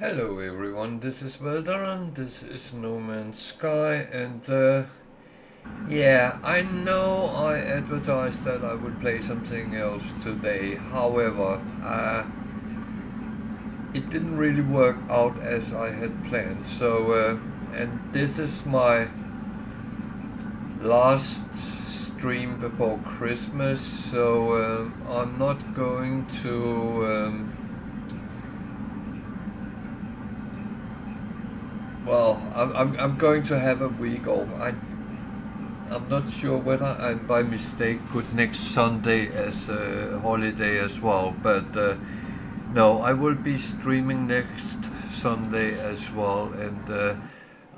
Hello everyone, this is Veldaran, this is No Man's Sky, and yeah, I know I advertised that I would play something else today. However, it didn't really work out as I had planned. And this is my last stream before Christmas, so I'm not going to. I'm going to have a week off. I'm not sure whether I by mistake put next Sunday as a holiday as well, but no, I will be streaming next Sunday as well, and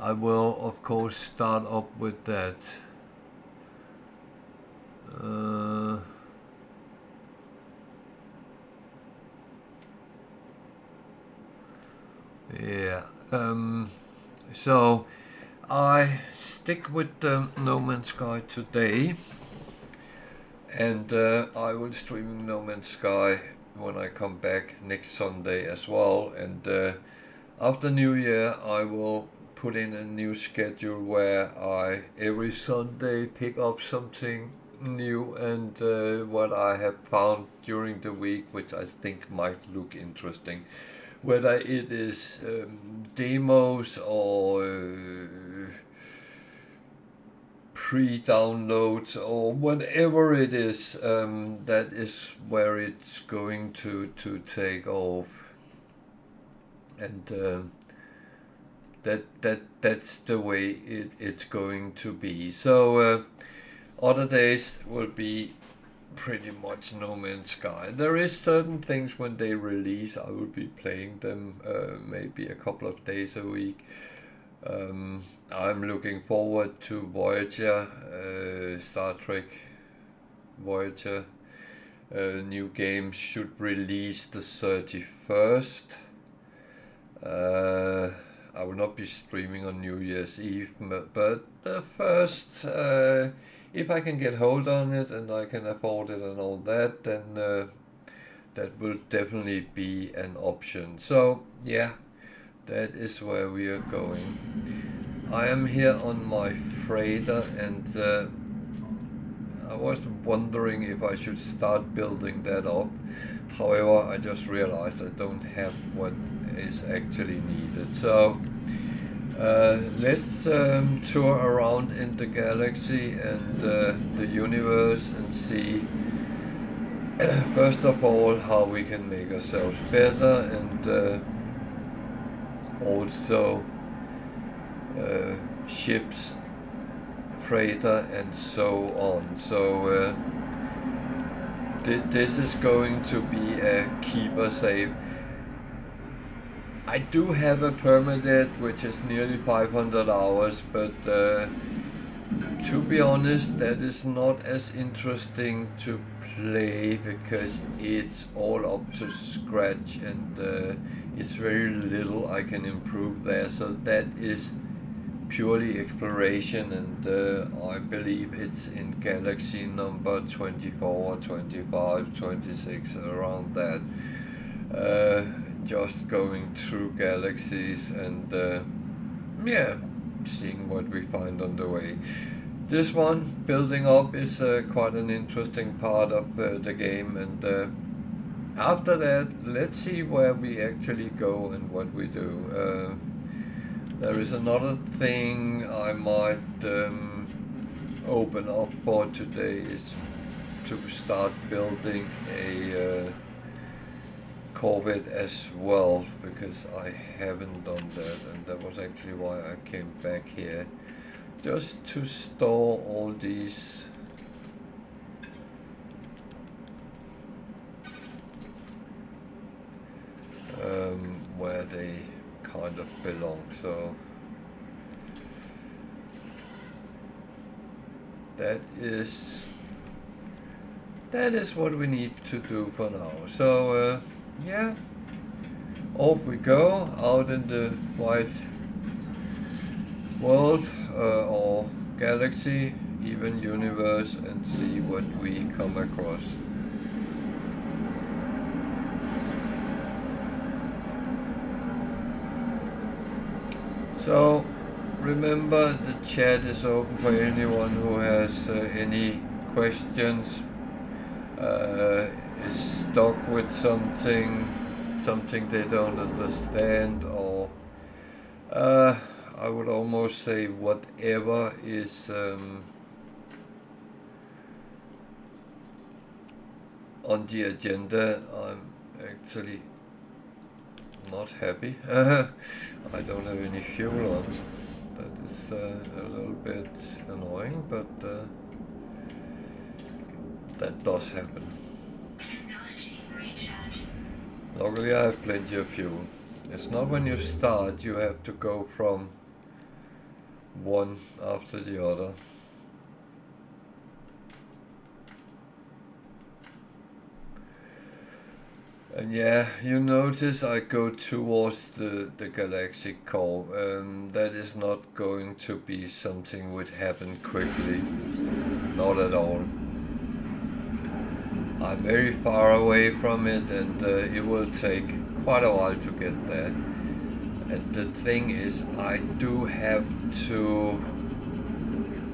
I will of course start up with that. Uh, yeah. So I stick with No Man's Sky today, and I will stream No Man's Sky when I come back next Sunday as well. And after New Year, I will put in a new schedule where I every Sunday pick up something new and what I have found during the week, which I think might look interesting. Whether it is demos or pre-downloads or whatever it is, that is where it's going to take off, and that's the way it's going to be. So other days will be pretty much No Man's Sky. There is certain things when they release, I will be playing them maybe a couple of days a week. I'm looking forward to Voyager, Star Trek Voyager. New game should release the 31st. I will not be streaming on New Year's Eve, but the first, if I can get hold on it and I can afford it and all that, then that will definitely be an option. So yeah, that is where we are going. I am here on my freighter, and I was wondering if I should start building that up. However, I just realized I don't have what is actually needed. So let's tour around in the galaxy and the universe and see first of all how we can make ourselves better, and also ships, freighter, and so on. So this is going to be a keeper save. I do have a permadeath which is nearly 500 hours, but to be honest, that is not as interesting to play because it's all up to scratch, and it's very little I can improve there. So that is purely exploration, and I believe it's in galaxy number 24, 25, 26, around that. Just going through galaxies and yeah, seeing what we find on the way. This one, building up, is quite an interesting part of the game, and after that, let's see where we actually go and what we do. There is another thing I might open up for today, is to start building a Corvette as well, because I haven't done that, and that was actually why I came back here, just to store all these where they kind of belong. So that is what we need to do for now. So yeah, off we go out in the wide world, or galaxy, even universe, and see what we come across. So remember, the chat is open for anyone who has any questions, is stuck with something they don't understand, or I would almost say whatever is on the agenda. I'm actually not happy. I don't have any fuel on. That is a little bit annoying, but that does happen. Luckily I have plenty of fuel. It's not when you start you have to go from one after the other. And yeah, you notice I go towards the galactic core. That is not going to be something would happen quickly. Not at all. I'm very far away from it, and it will take quite a while to get there. And the thing is, I do have to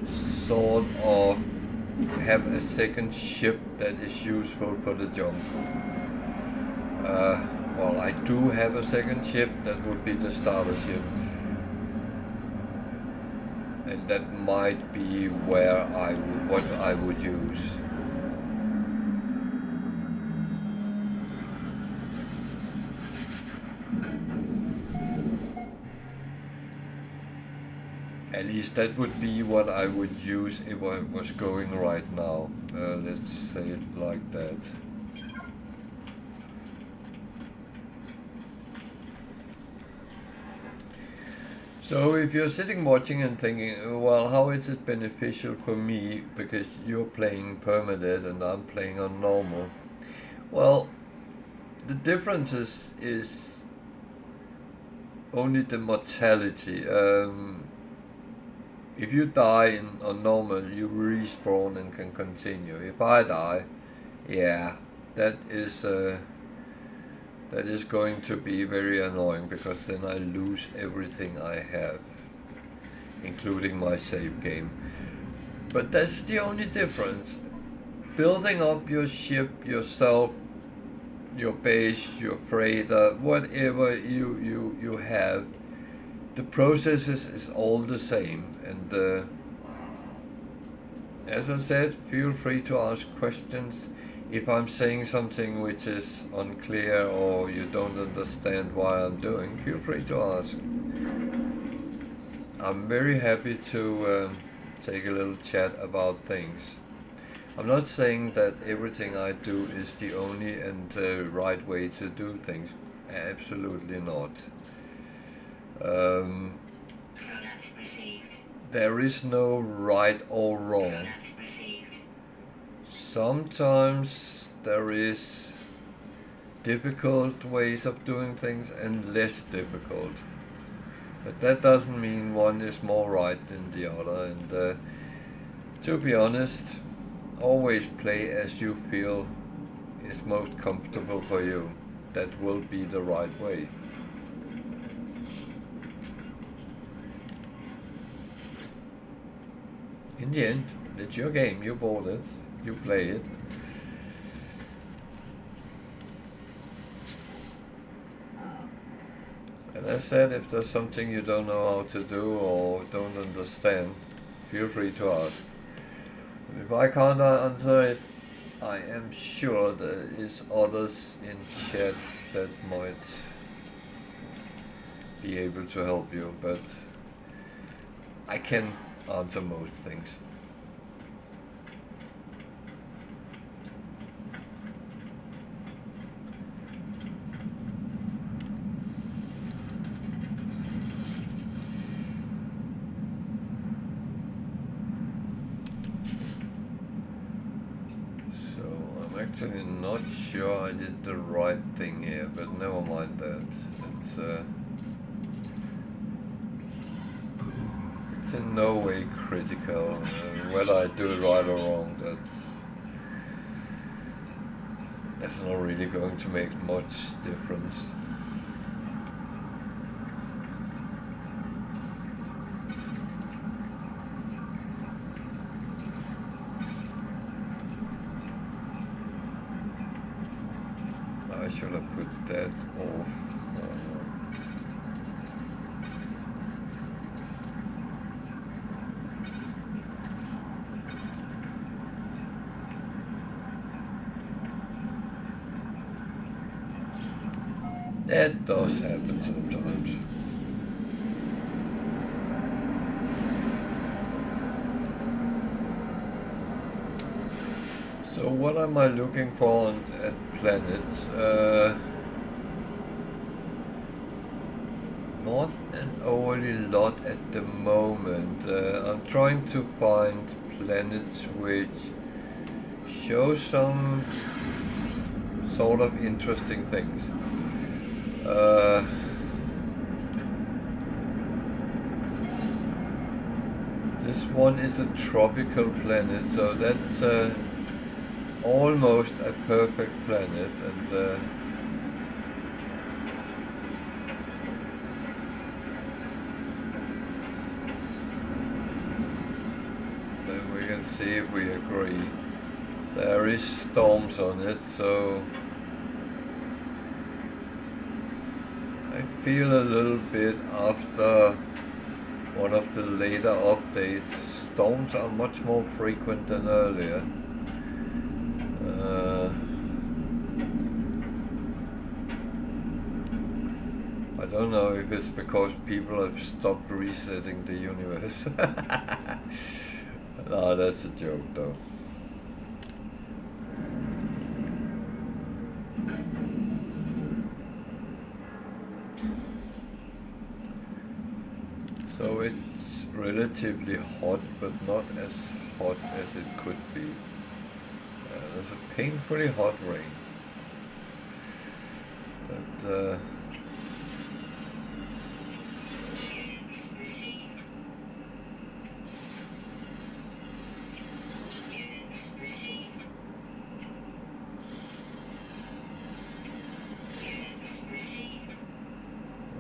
sort of have a second ship that is useful for the jump. Well, I do have a second ship. That would be the starter ship, and that might be where what I would use. At least that would be what I would use if I was going right now. Let's say it like that. So if you're sitting watching and thinking, well, how is it beneficial for me because you're playing permadeath and I'm playing on normal? Well, the difference is only the mortality. If you die on normal, you respawn and can continue. If I die, yeah, that is going to be very annoying, because then I lose everything I have, including my save game. But that's the only difference. Building up your ship yourself, your base, your freighter, whatever you have, the process is all the same. And as I said, feel free to ask questions. If I'm saying something which is unclear or you don't understand why I'm doing, feel free to ask. I'm very happy to take a little chat about things. I'm not saying that everything I do is the only and right way to do things. Absolutely not. There is no right or wrong. Sometimes there is difficult ways of doing things and less difficult. But that doesn't mean one is more right than the other. And to be honest, always play as you feel is most comfortable for you. That will be the right way. In the end, it's your game, you bought it, you play it. And as I said, if there's something you don't know how to do or don't understand, feel free to ask. And if I can't answer it, I am sure there is others in chat that might be able to help you, but I can answer most things. So I'm actually not sure I did the right thing here, but never mind that. It's in no way critical. Whether I do it right or wrong, that's not really going to make much difference. should have put that off. That does happen sometimes. So what am I looking for at planets? Not an overly lot at the moment. I'm trying to find planets which show some sort of interesting things. This one is a tropical planet, so that's almost a perfect planet, and then we can see if we agree. There is storms on it, so I feel a little bit after one of the later updates, storms are much more frequent than earlier. I don't know if it's because people have stopped resetting the universe. No, that's a joke though. So it's relatively hot, but not as hot as it could be. There's a painfully hot rain. That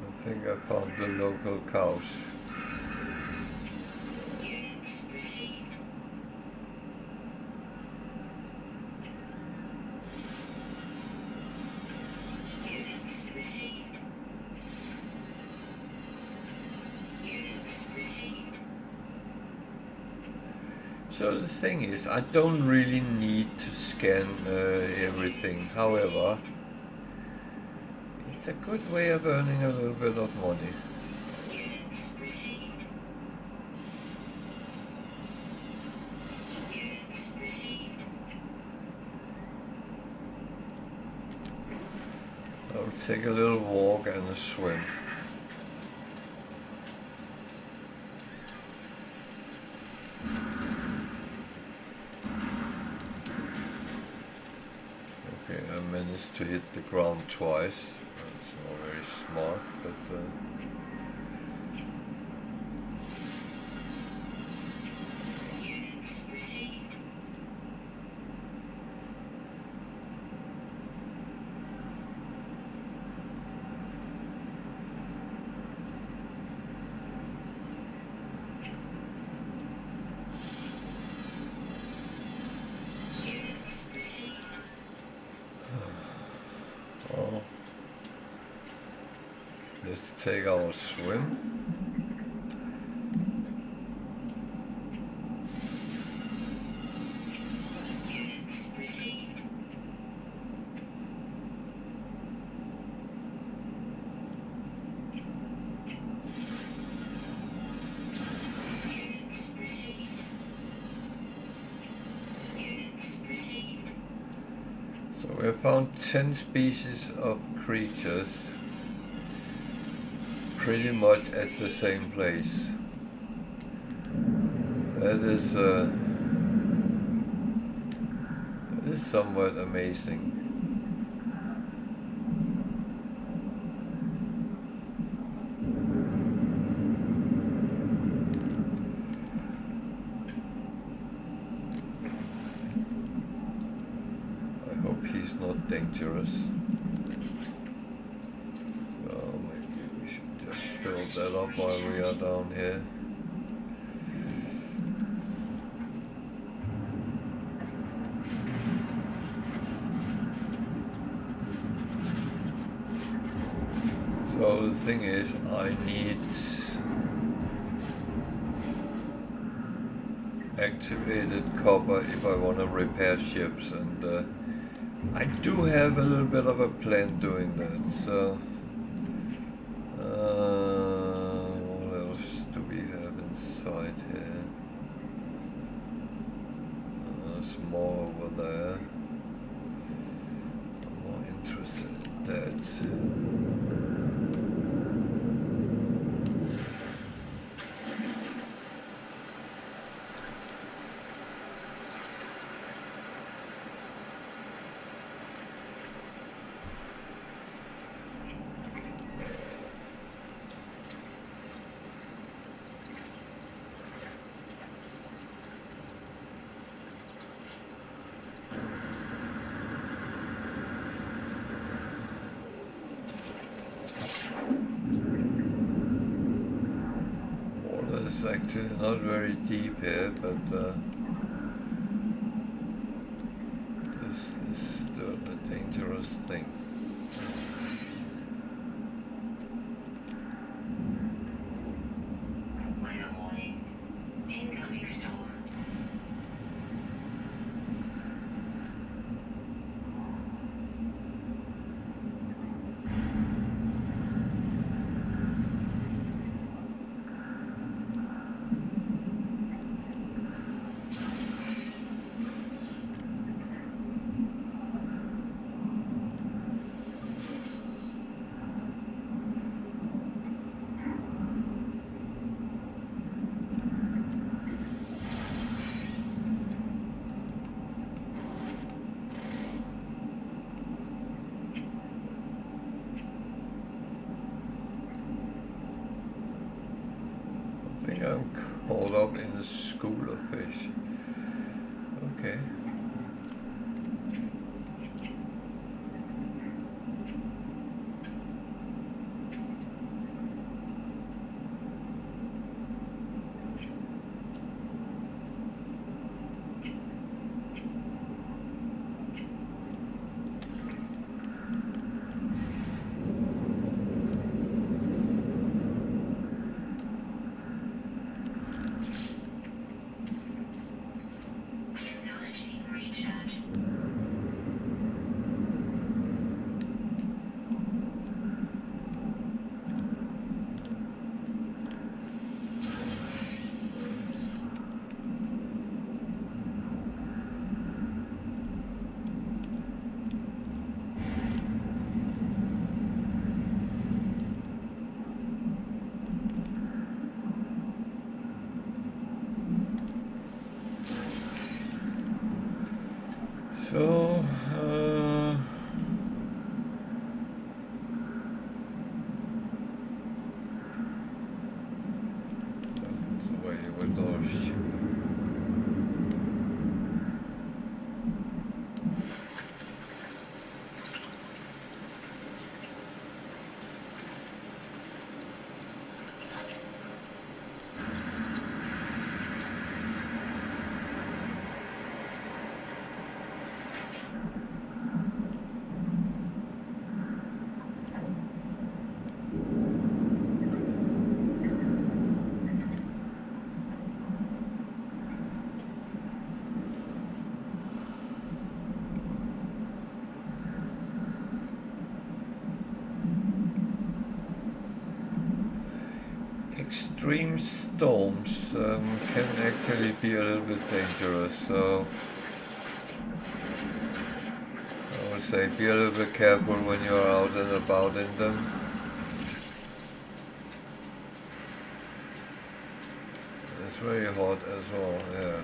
I think I found the local cows. So the thing is, I don't really need to scan everything. However, it's a good way of earning a little bit of money. I'll take a little walk and a swim. Okay, I managed to hit the ground twice. That's not very smart, but well, let's take our swim. So we have found 10 species of creatures pretty much at the same place. That is somewhat amazing. He's not dangerous. So maybe we should just fill that up while we are down here. So the thing is, I need activated copper if I want to repair ships, and I do have a little bit of a plan doing that. So what else do we have inside here? There's more over there. I'm more interested in that. It's actually not very deep here, but this is still a dangerous thing. Minor warning. Incoming storm. I think I'm caught up in the school of fish. Okay. Technology recharge. So, that's the way with those ships. Extreme storms can actually be a little bit dangerous, so I would say be a little bit careful when you're out and about in them. It's very hot as well, yeah.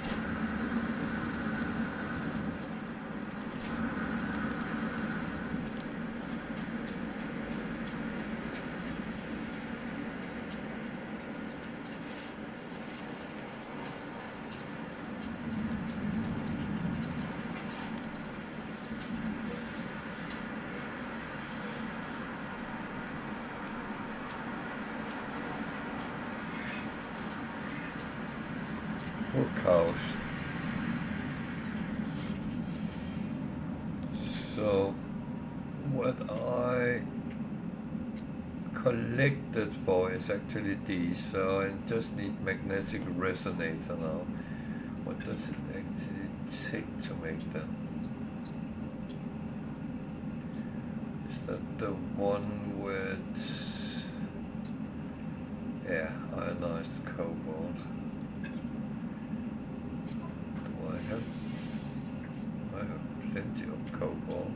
Poor cows. So what I collected for is actually these, so I just need magnetic resonator now. What does it actually take to make them? Is that the one with, yeah, ionized cobalt? Do I have plenty of cobalt?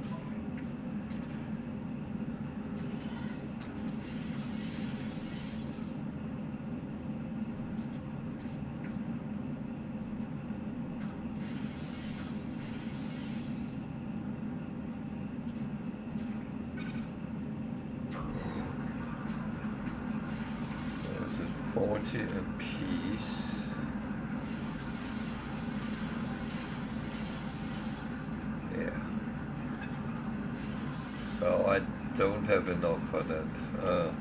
There's a 40 a piece. Yeah. So I don't have enough for that. Well.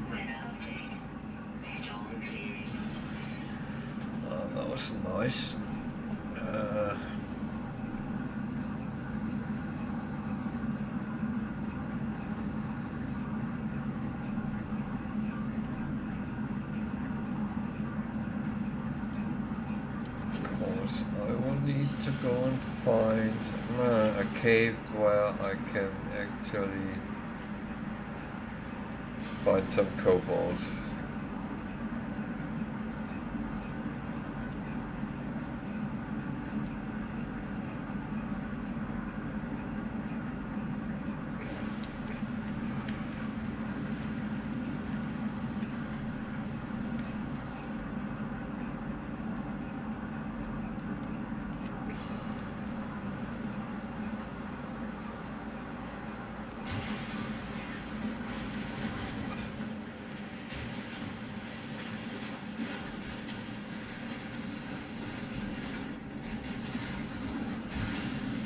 Weather update. Storm clearing. That was nice. Of course, I will need to go and find a cave where I can actually find some cobalt.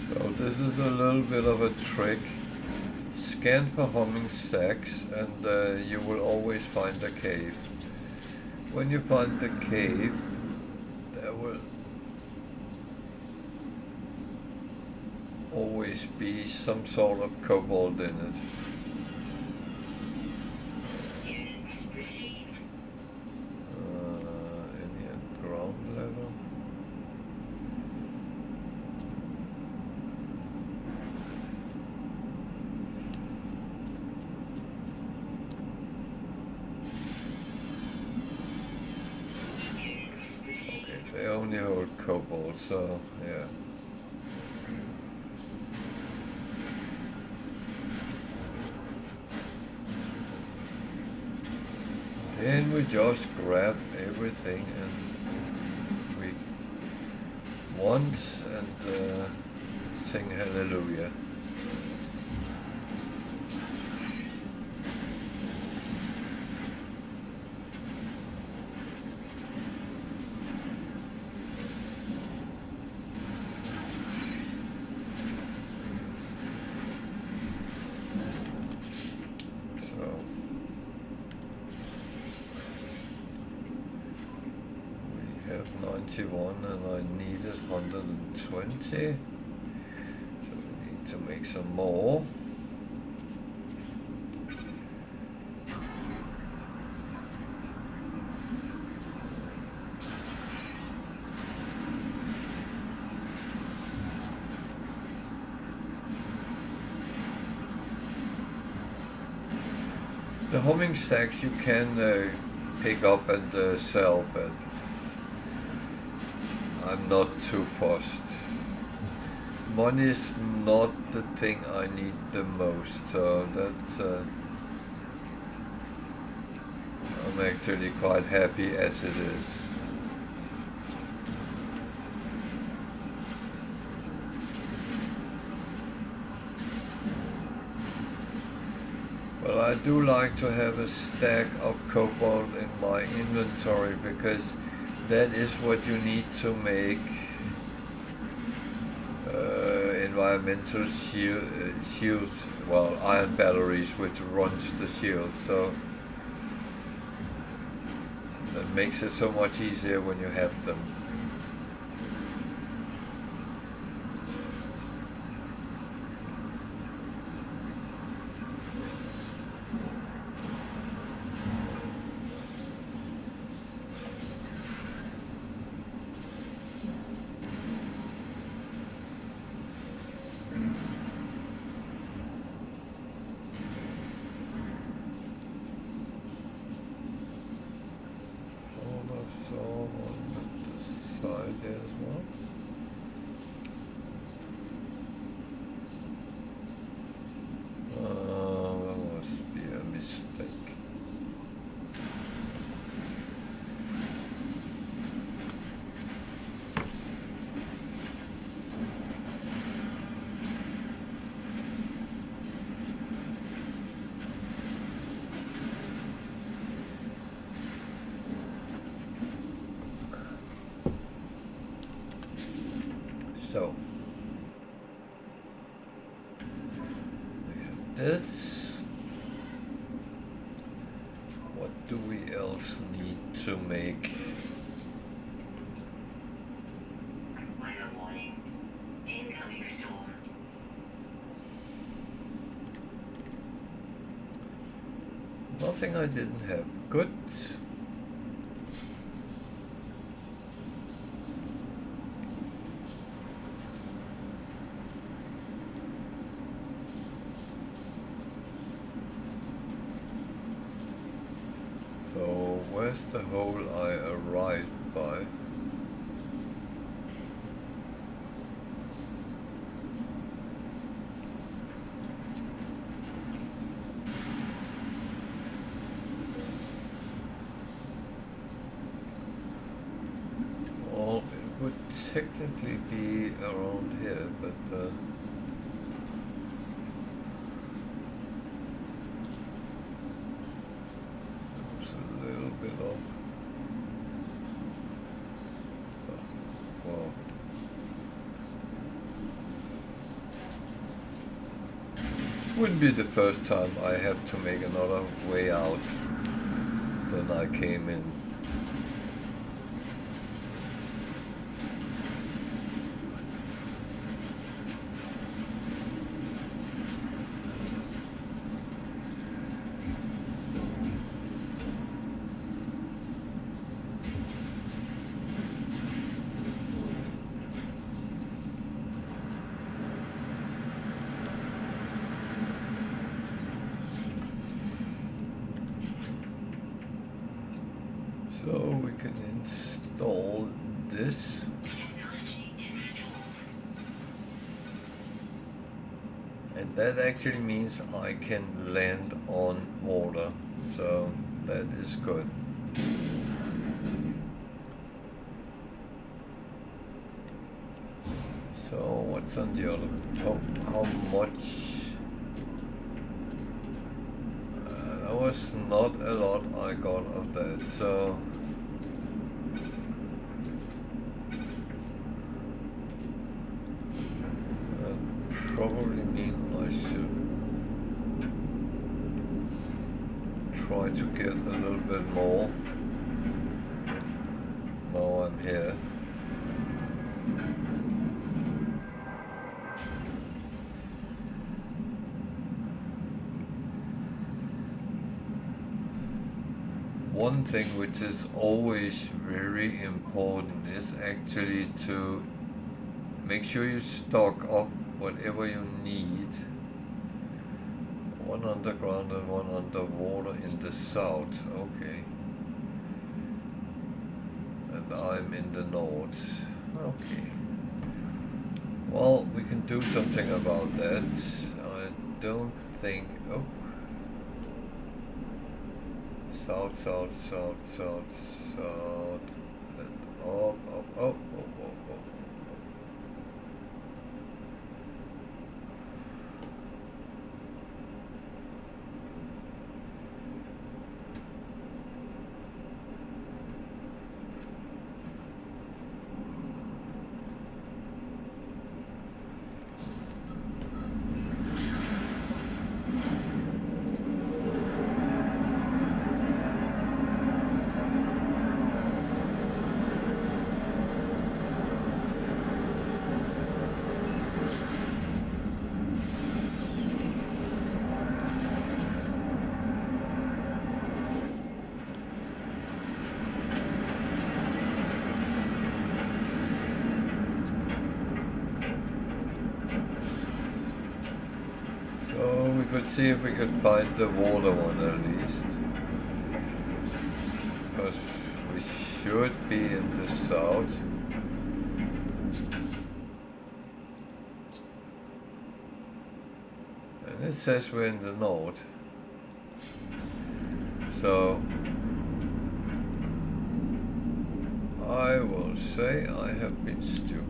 So this is a little bit of a trick. Scan for humming sacks and you will always find a cave. When you find the cave, there will always be some sort of cobalt in it. Units received. Any at ground level? Units received. Okay, they only hold cobalt, so yeah. Then we just grab everything and we want and sing hallelujah. So we have 91 and I needed 120. So we need to make some more. The homing sacks you can pick up and sell, but I'm not too fussed. Money is not the thing I need the most, so that's I'm actually quite happy as it is. But I do like to have a stack of cobalt in my inventory because that is what you need to make environmental shields, well, iron batteries which runs the shield. So makes it so much easier when you have them. So we have this. What do we else need to make? Weather warning. Incoming storm. Nothing I didn't have. Good. So where's the hole I arrived by? Well, it would technically be around here, but it's a little bit off. Well, wouldn't be the first time I have to make another way out than I came in. So we can install this. Technology installed. And that actually means I can land on water. So that is good. So what's on the other? How much? That was not a lot I got of that. So that probably mean I should try to get a little bit more. Now I'm here. One thing which is always very important is actually to make sure you stock up whatever you need. One underground and one underwater in the south, okay. And I'm in the north, okay. Well, we can do something about that. I don't think, oh. South, south, south, south, south, and up, up, up, up, up, up. we could see if we could find the water one at least. Because we should be in the south. And it says we're in the north. So I will say I have been stupid.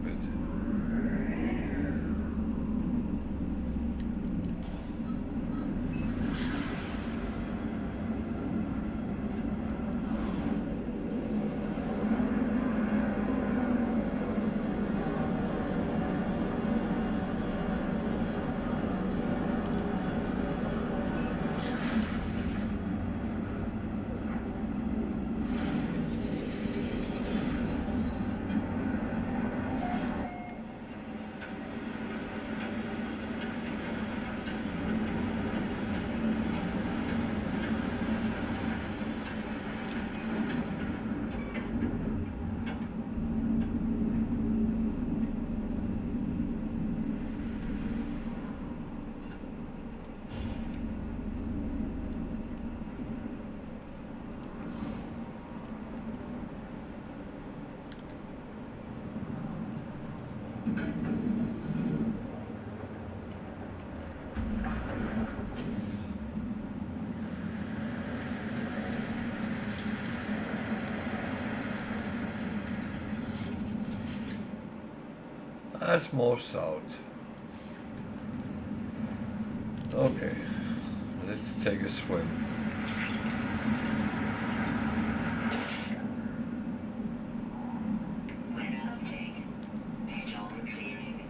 That's more south. Okay, let's take a swim. Weather update. Storm clearing.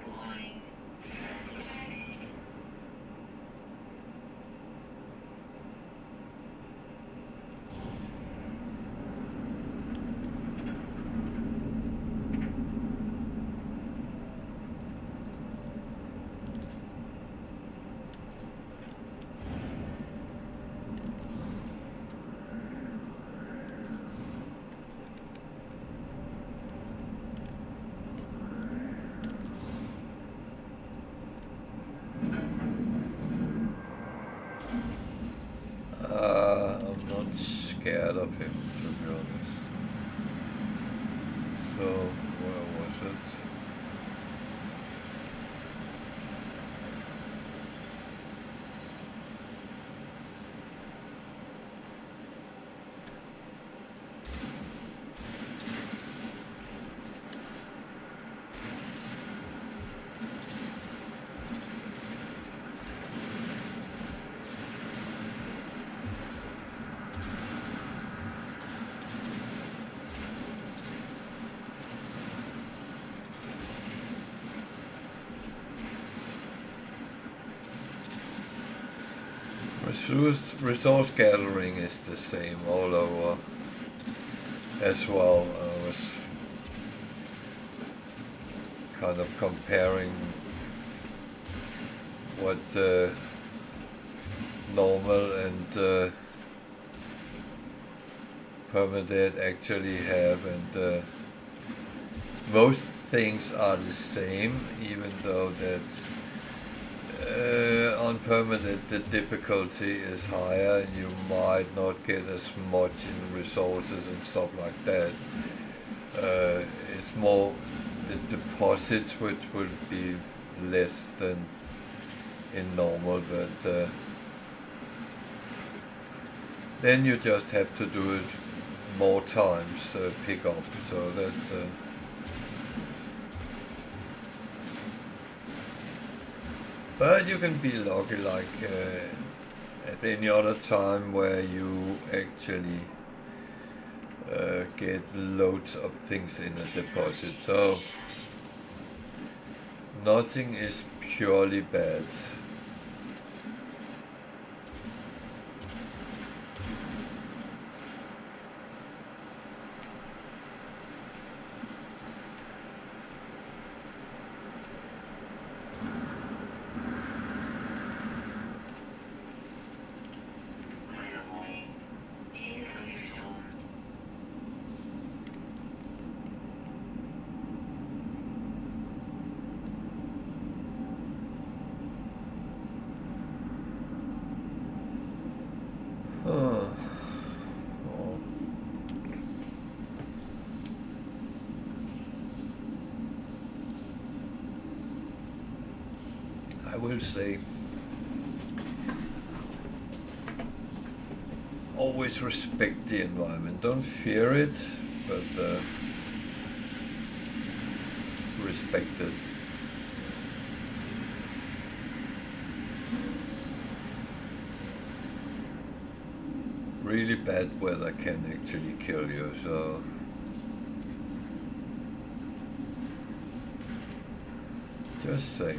Warning. Threat detected. I'm not scared of him, to be honest. So, where was it? Resource gathering is the same all over as well. I was kind of comparing what normal and permanent actually have, and most things are the same, even though that On permanent, the difficulty is higher, and you might not get as much in resources and stuff like that. It's more the deposits, which will be less than in normal, but then you just have to do it more times, pick up. So that's. But you can be lucky, like at any other time where you actually get loads of things in a deposit. So nothing is purely bad. I will say, always respect the environment. Don't fear it, but respect it. Really bad weather can actually kill you, so just saying.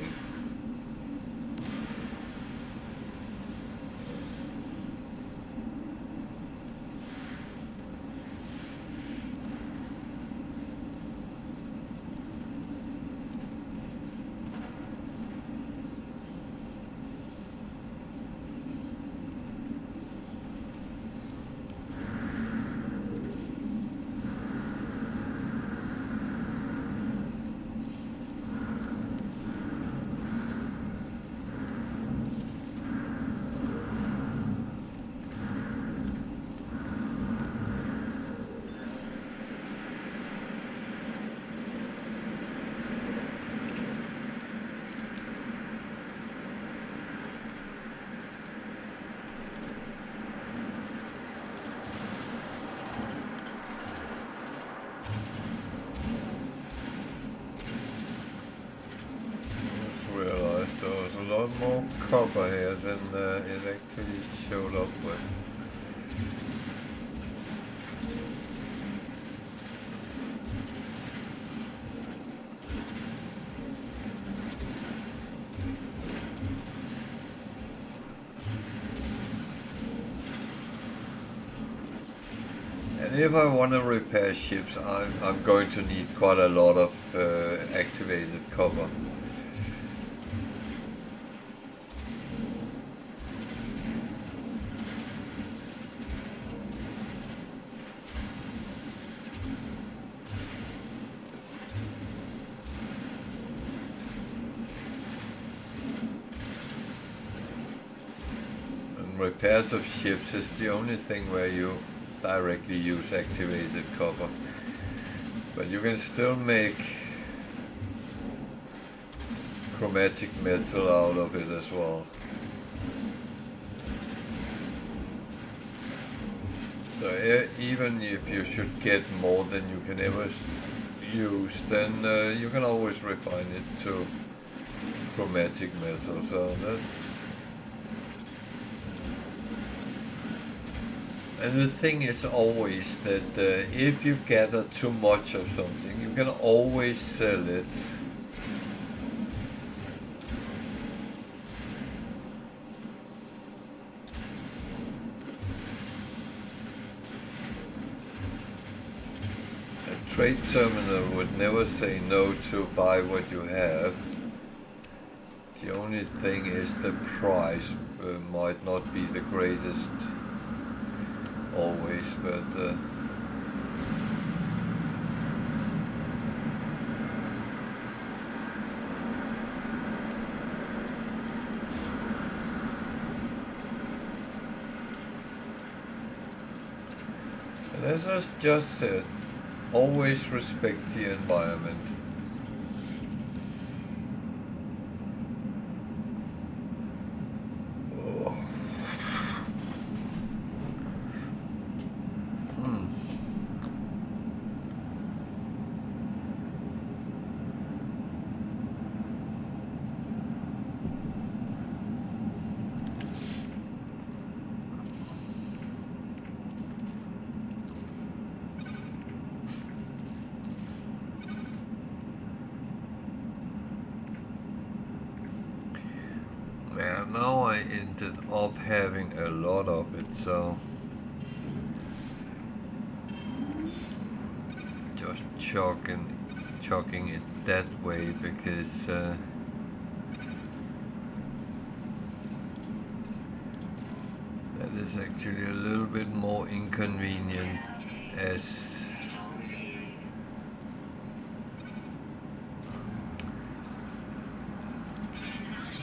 More copper here than it actually showed up with. And if I want to repair ships, I'm going to need quite a lot of activated copper. Repairs of ships is the only thing where you directly use activated copper, but you can still make chromatic metal out of it as well. So even if you should get more than you can ever use, then you can always refine it to chromatic metal. So that's. And the thing is always that if you gather too much of something, you can always sell it. A trade terminal would never say no to buy what you have. The only thing is the price might not be the greatest. Always, but As I just said, always respect the environment. Oh. Yeah, now I ended up having a lot of it, so just chucking it that way because that is actually a little bit more inconvenient as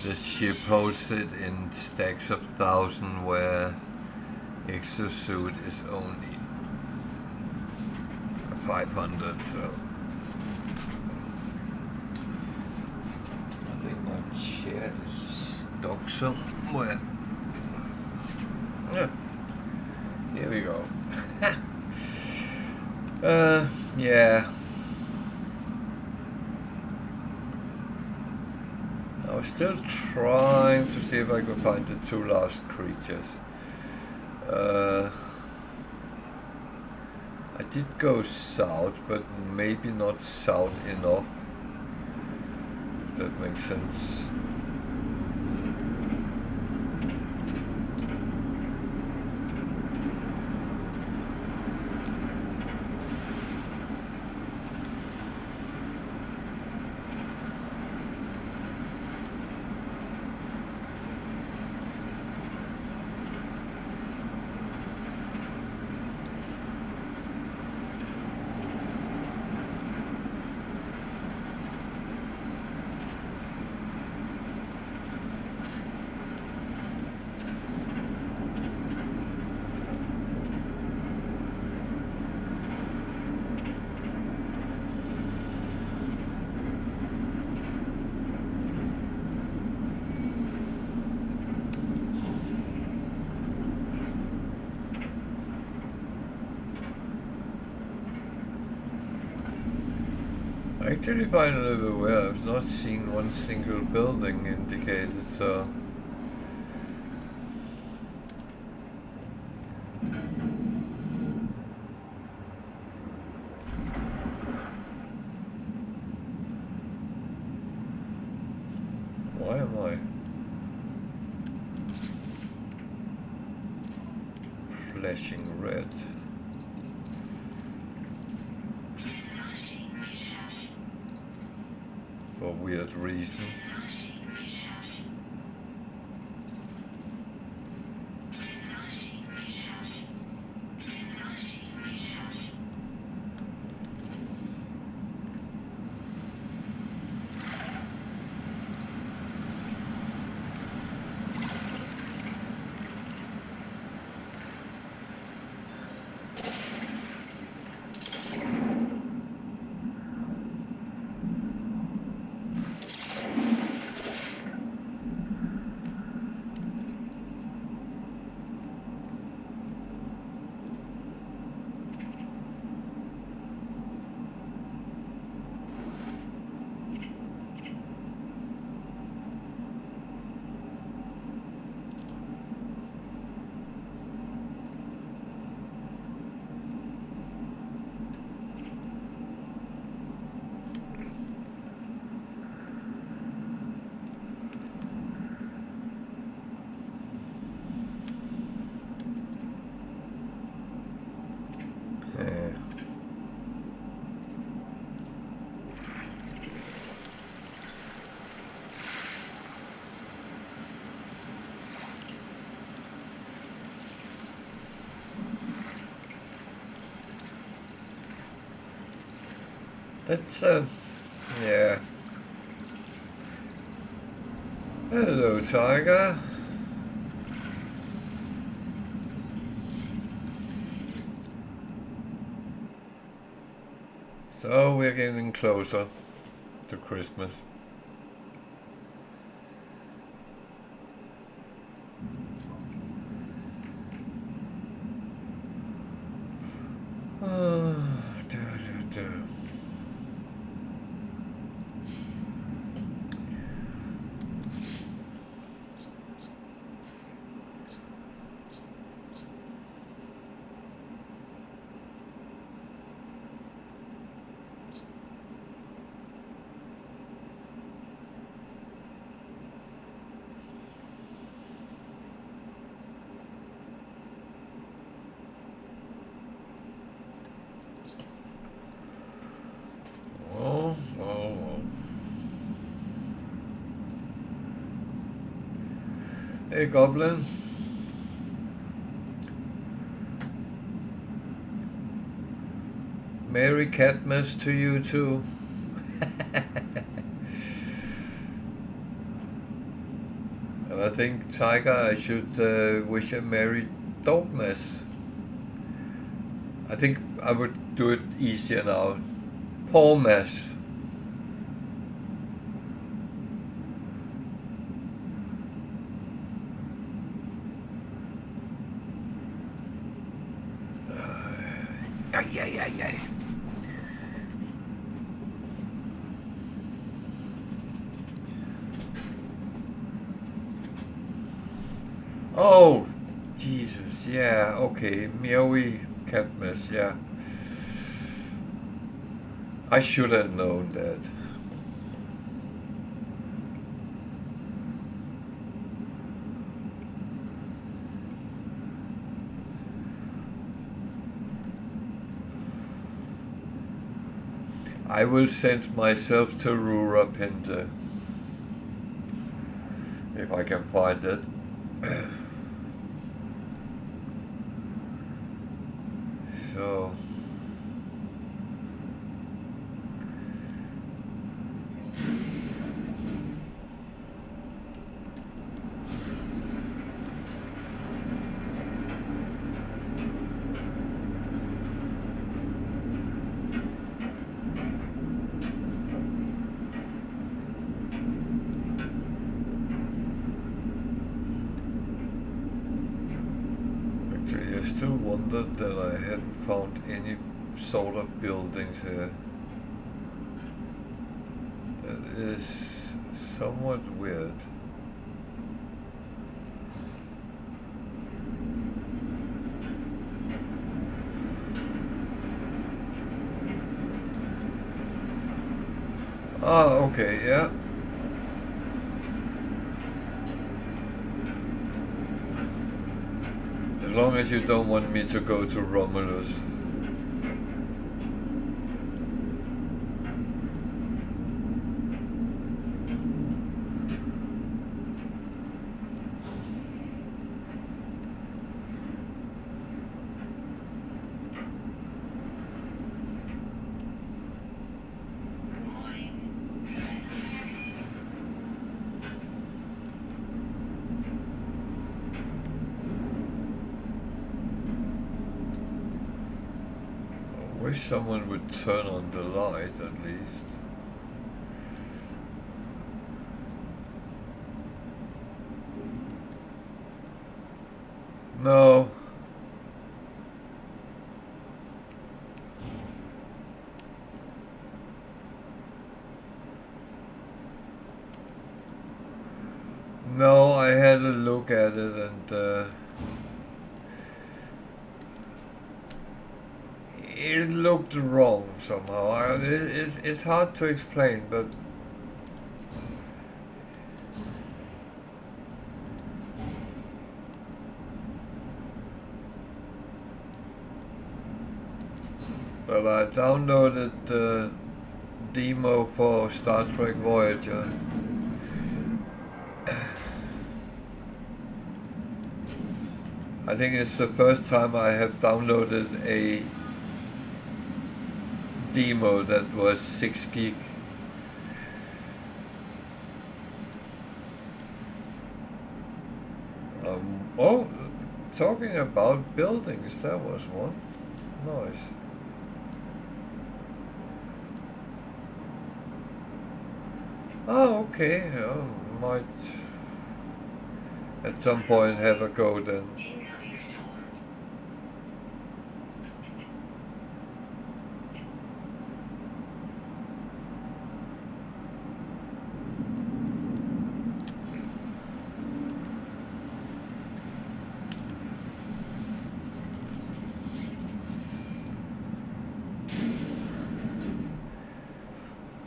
the ship holds it in stacks of 1,000 where exosuit is only 500, so I think my chair is stuck somewhere. Yeah, here we go. Yeah. I was still trying to see if I could find the 2 last creatures. I did go south, but maybe not south enough, if that makes sense. I actually find it a little bit weird. I've not seen one single building indicated, so why am I flashing red? For weird reason. That's yeah. Hello, Tiger. So we're getting closer to Christmas. Hey, Goblin. Merry Catmas to you too. And I think, Tiger, I should wish a Merry Dogmas. I think I would do it easier now. Paulmas. Ay. Oh, Jesus, yeah, okay, Meowy Catmas, yeah. I should have known that. I will send myself to Rura Pinte if I can find it. So actually, I still wondered that I hadn't found any sort of buildings here. That is somewhat weird. Ah, okay, yeah. As long as you don't want me to go to Romulus. I wish someone would turn on the light at least. No. No, I had a look at it and it looked wrong somehow. It's hard to explain, but I downloaded the demo for Star Trek Voyager. I think it's the first time I have downloaded a demo that was 6 gig. Oh, talking about buildings, that was one. Nice. Okay, might at some point have a go then. Incoming storm.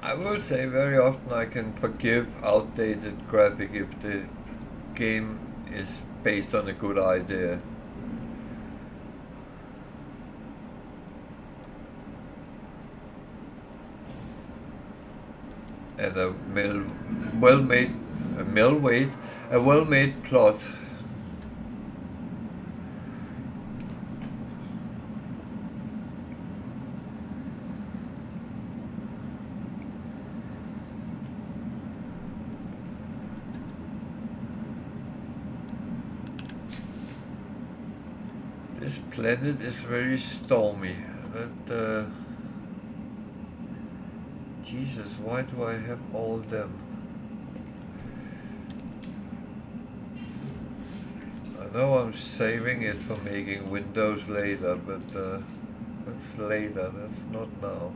I will say very often I can forgive outdated graphic if the game is based on a good idea. And a well-made plot. This planet is very stormy. But Jesus, why do I have all them? I know I'm saving it for making windows later, but that's later, that's not now.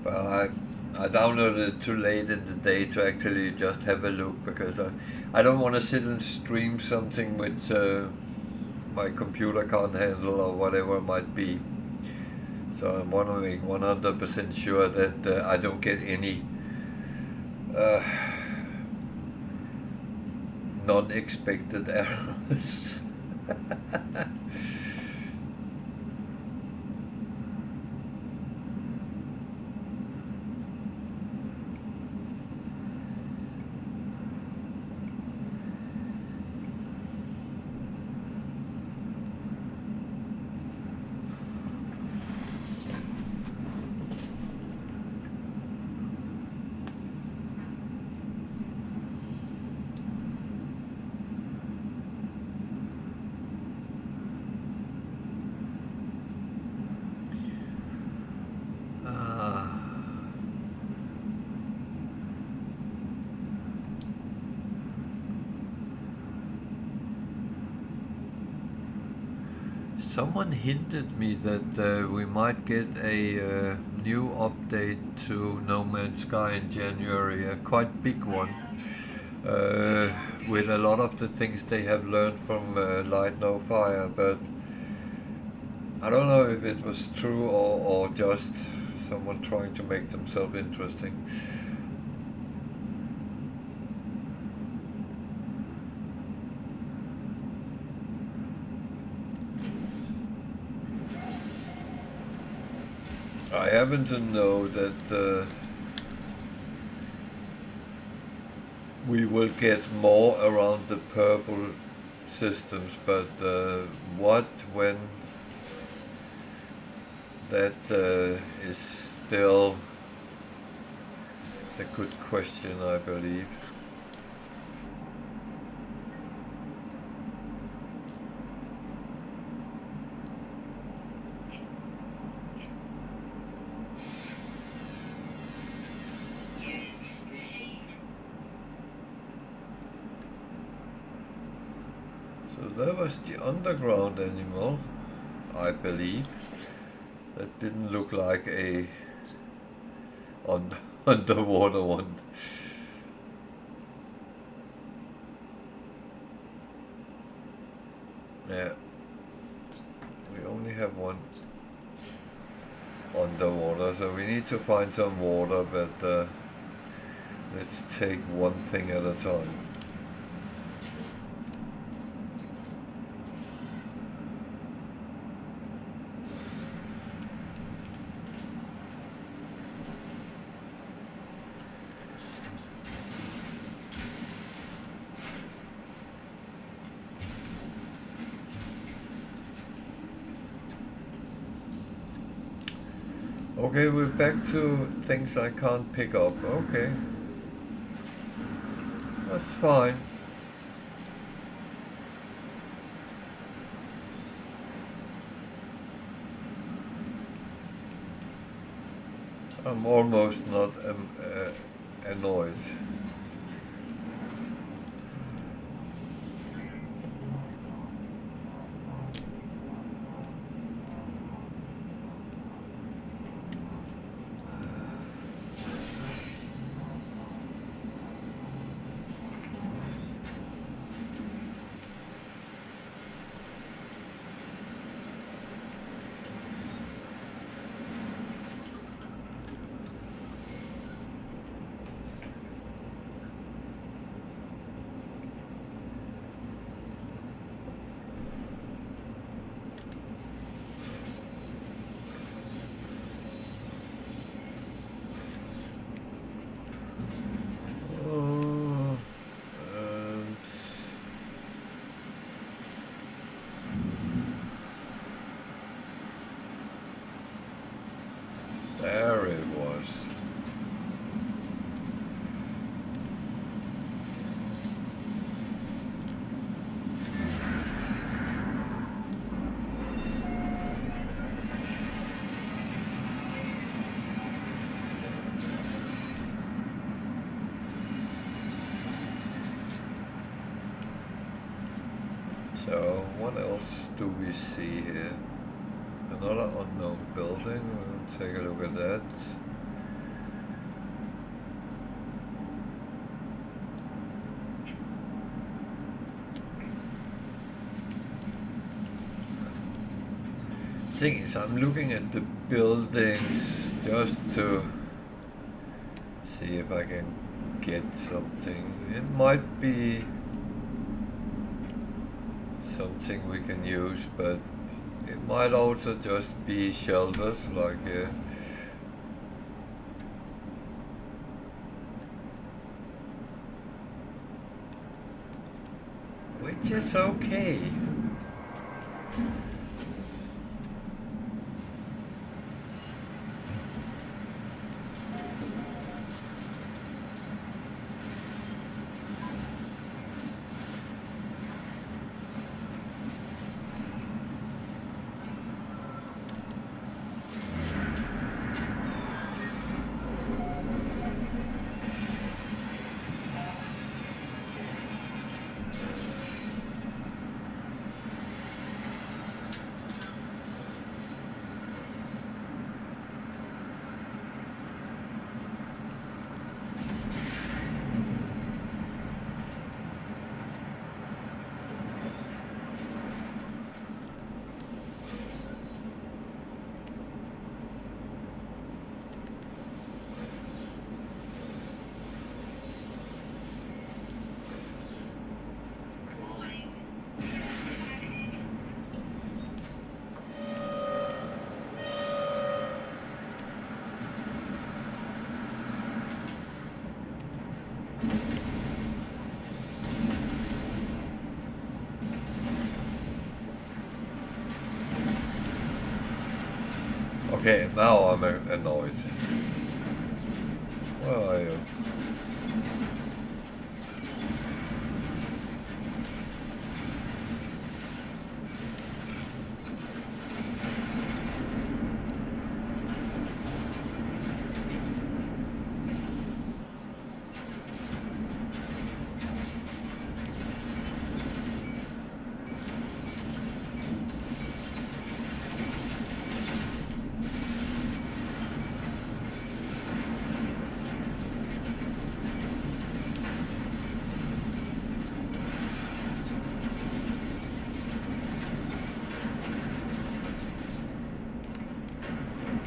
But I downloaded it too late in the day to actually just have a look because I don't want to sit and stream something which my computer can't handle or whatever it might be. So I want to make 100% sure that I don't get any non-expected errors. Someone hinted me that we might get a new update to No Man's Sky in January, a quite big one, with a lot of the things they have learned from Light No Fire, but I don't know if it was true or just someone trying to make themselves interesting. I happen to know that we will get more around the purple systems, but what, when, that is still a good question, I believe. So that was the underground animal, I believe. That didn't look like a underwater one. Yeah, we only have one underwater, so we need to find some water, but let's take one thing at a time. Okay, we're back to things I can't pick up. Okay. That's fine. I'm almost not annoyed. And there it was. So, what else do we see here? Another unknown building. We'll take a look at that. Thing is, I'm looking at the buildings just to see if I can get something. It might be something we can use, but it might also just be shelters like here. Which is okay. Warning. Detected. Okay, now I'm annoyed. Where are you?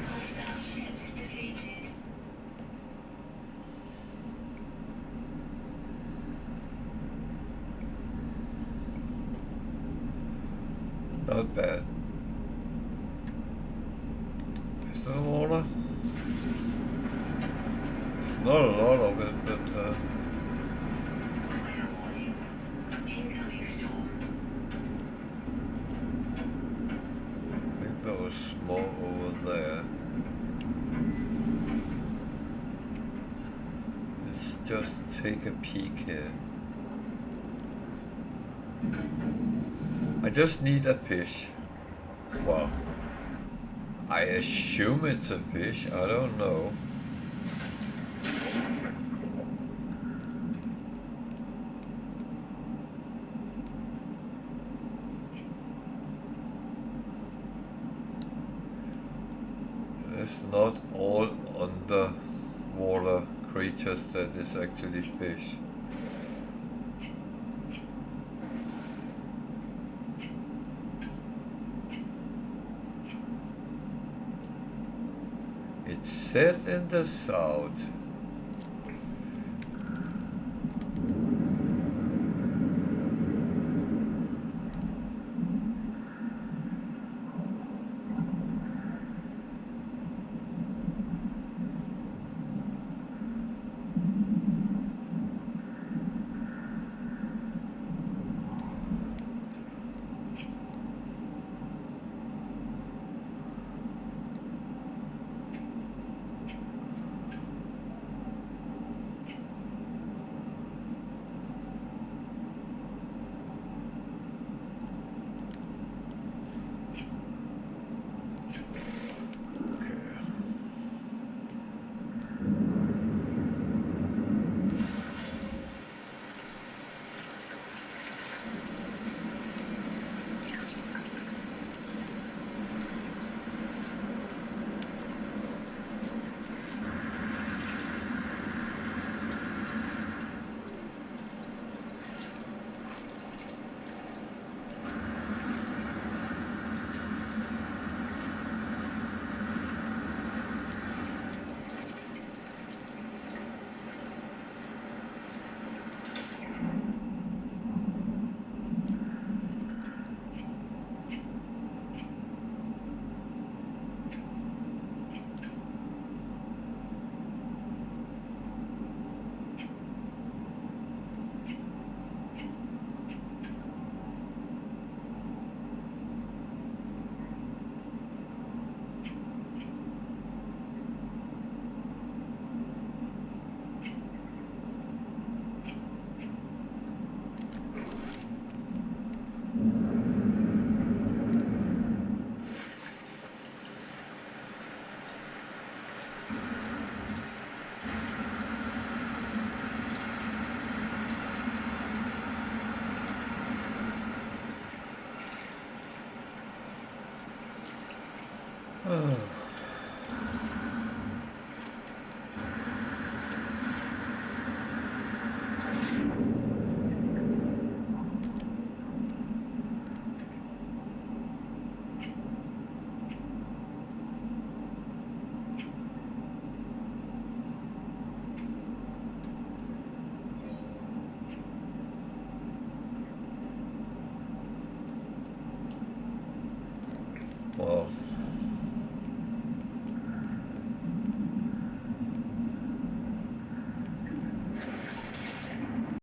Hostile ships defeated. Not bad. Is there water? It's not a lot of it, but Weather warning. Incoming storm. I think there was more over there. just take a peek here. I just need a fish. Well, I assume it's a fish, I don't know. It's not all underwater creatures that is actually fish. It's set in the south. Well,